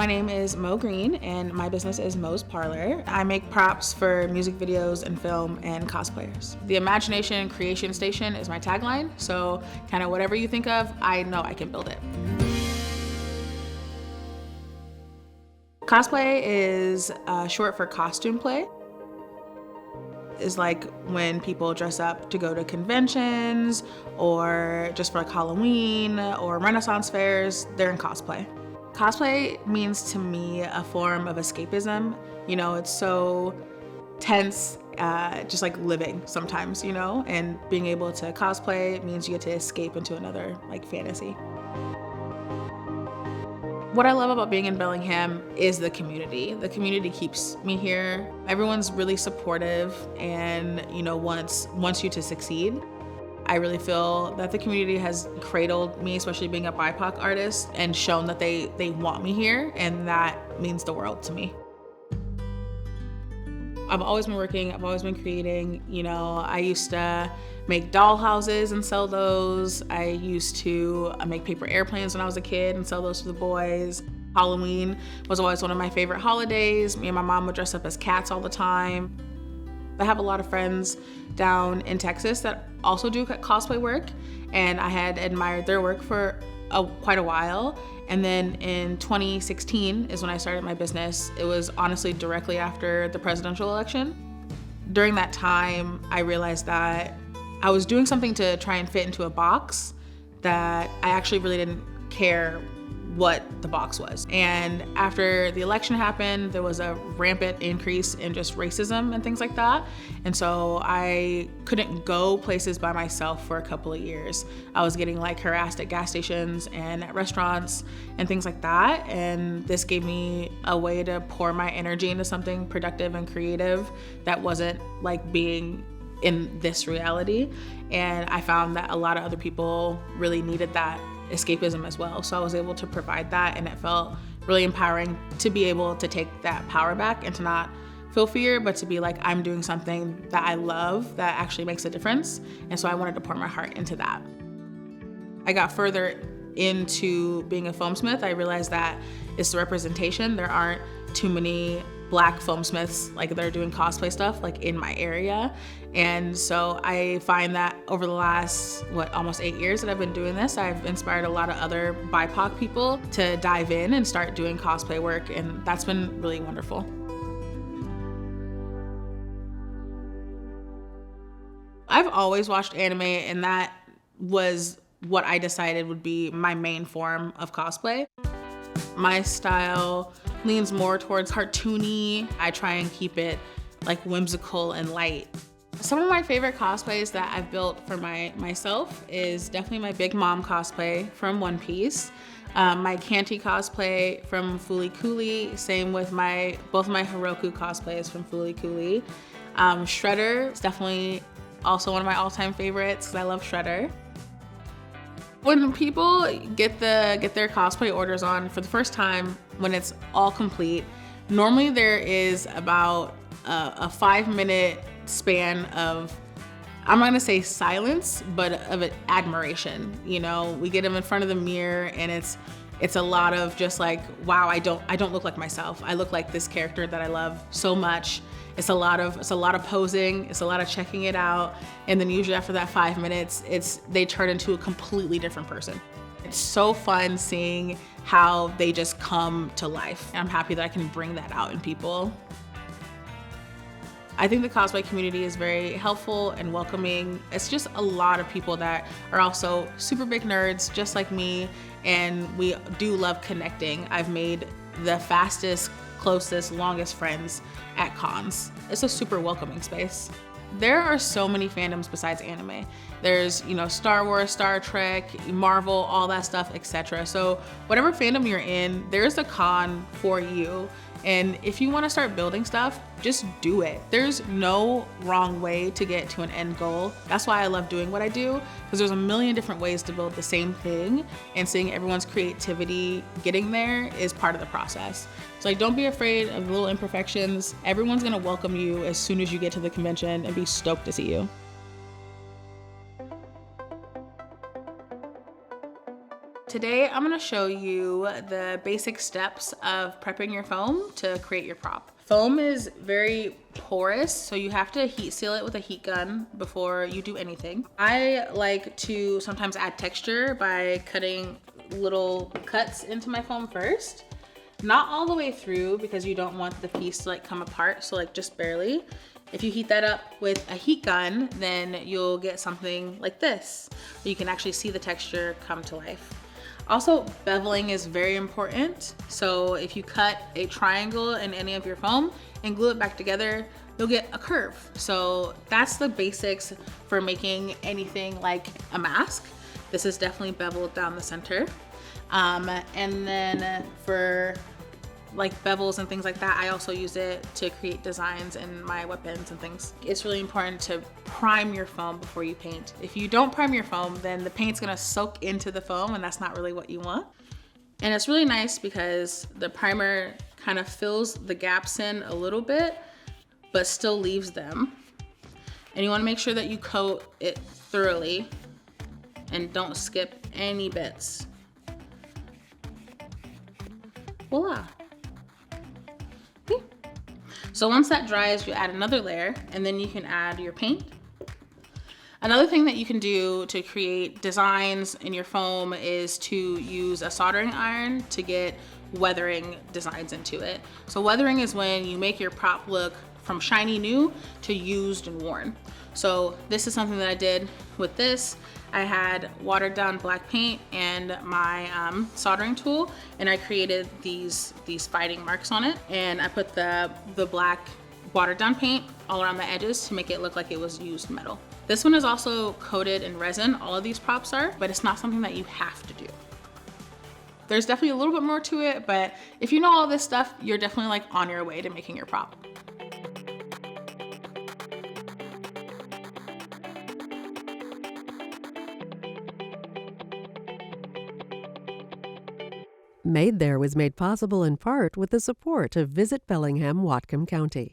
My name is Mo Green, and my business is Mo's Parlor. I make props for music videos and film and cosplayers. The Imagination Creation Station is my tagline, so kind of whatever you think of, I know I can build it. Cosplay is short for costume play. Is like when people dress up to go to conventions or just for like Halloween or Renaissance fairs, they're in cosplay. Cosplay means to me a form of escapism. You know, it's so tense, just like living sometimes, you know, and being able to cosplay means you get to escape into another like fantasy. What I love about being in Bellingham is the community. The community keeps me here. Everyone's really supportive and, you know, wants you to succeed. I really feel that the community has cradled me, especially being a BIPOC artist, and shown that they want me here, and that means the world to me. I've always been working, I've always been creating. You know, I used to make doll houses and sell those. I used to make paper airplanes when I was a kid and sell those to the boys. Halloween was always one of my favorite holidays. Me and my mom would dress up as cats all the time. I have a lot of friends down in Texas that also do cosplay work, and I had admired their work for quite a while. And then in 2016 is when I started my business. It was honestly directly after the presidential election. During that time, I realized that I was doing something to try and fit into a box that I actually really didn't care what the box was. And after the election happened, there was a rampant increase in just racism and things like that. And so I couldn't go places by myself for a couple of years. I was getting like harassed at gas stations and at restaurants and things like that. And this gave me a way to pour my energy into something productive and creative that wasn't like being in this reality. And I found that a lot of other people really needed that escapism as well. So I was able to provide that, and it felt really empowering to be able to take that power back and to not feel fear, but to be like, I'm doing something that I love that actually makes a difference. And so I wanted to pour my heart into that. I got further into being a foamsmith. I realized that it's the representation. There aren't too many Black foamsmiths like that are doing cosplay stuff like in my area. And so I find that over the last, almost 8 years that I've been doing this, I've inspired a lot of other BIPOC people to dive in and start doing cosplay work, and that's been really wonderful. I've always watched anime, and that was what I decided would be my main form of cosplay. My style leans more towards cartoony. I try and keep it like whimsical and light. Some of my favorite cosplays that I've built for myself is definitely my Big Mom cosplay from One Piece, my Canty cosplay from Fooly Cooly, same with both my Heroku cosplays from Fooly Cooly. Shredder is definitely also one of my all-time favorites because I love Shredder. When people get their cosplay orders on for the first time, when it's all complete, normally there is about a 5-minute span of, I'm not gonna say silence, but of admiration. You know, we get them in front of the mirror, and it's a lot of just like, wow, I don't look like myself. I look like this character that I love so much. It's a lot of posing, it's a lot of checking it out, and then usually after that 5 minutes, they turn into a completely different person. It's so fun seeing how they just come to life. I'm happy that I can bring that out in people. I think the cosplay community is very helpful and welcoming. It's just a lot of people that are also super big nerds, just like me, and we do love connecting. I've made the fastest, closest, longest friends at cons. It's a super welcoming space. There are so many fandoms besides anime. There's, you know, Star Wars, Star Trek, Marvel, all that stuff, etc. So whatever fandom you're in, there's a con for you. And if you want to start building stuff, just do it. There's no wrong way to get to an end goal. That's why I love doing what I do, because there's a million different ways to build the same thing, and seeing everyone's creativity getting there is part of the process. So like, don't be afraid of little imperfections. Everyone's gonna welcome you as soon as you get to the convention and be stoked to see you. Today, I'm gonna show you the basic steps of prepping your foam to create your prop. Foam is very porous, so you have to heat seal it with a heat gun before you do anything. I like to sometimes add texture by cutting little cuts into my foam first. Not all the way through because you don't want the piece to like come apart, so like just barely. If you heat that up with a heat gun, then you'll get something like this, where you can actually see the texture come to life. Also, beveling is very important. So if you cut a triangle in any of your foam and glue it back together, you'll get a curve. So that's the basics for making anything like a mask. This is definitely beveled down the center. And then for like bevels and things like that, I also use it to create designs in my weapons and things. It's really important to prime your foam before you paint. If you don't prime your foam, then the paint's gonna soak into the foam, and that's not really what you want. And it's really nice because the primer kind of fills the gaps in a little bit, but still leaves them. And you wanna make sure that you coat it thoroughly and don't skip any bits. Voila. So once that dries, you add another layer and then you can add your paint. Another thing that you can do to create designs in your foam is to use a soldering iron to get weathering designs into it. So weathering is when you make your prop look from shiny new to used and worn. So this is something that I did with this. I had watered down black paint and my soldering tool, and I created these fighting marks on it. And I put the black watered down paint all around the edges to make it look like it was used metal. This one is also coated in resin. All of these props are, but it's not something that you have to do. There's definitely a little bit more to it, but if you know all this stuff, you're definitely like on your way to making your prop. Made There was made possible in part with the support of Visit Bellingham, Whatcom County.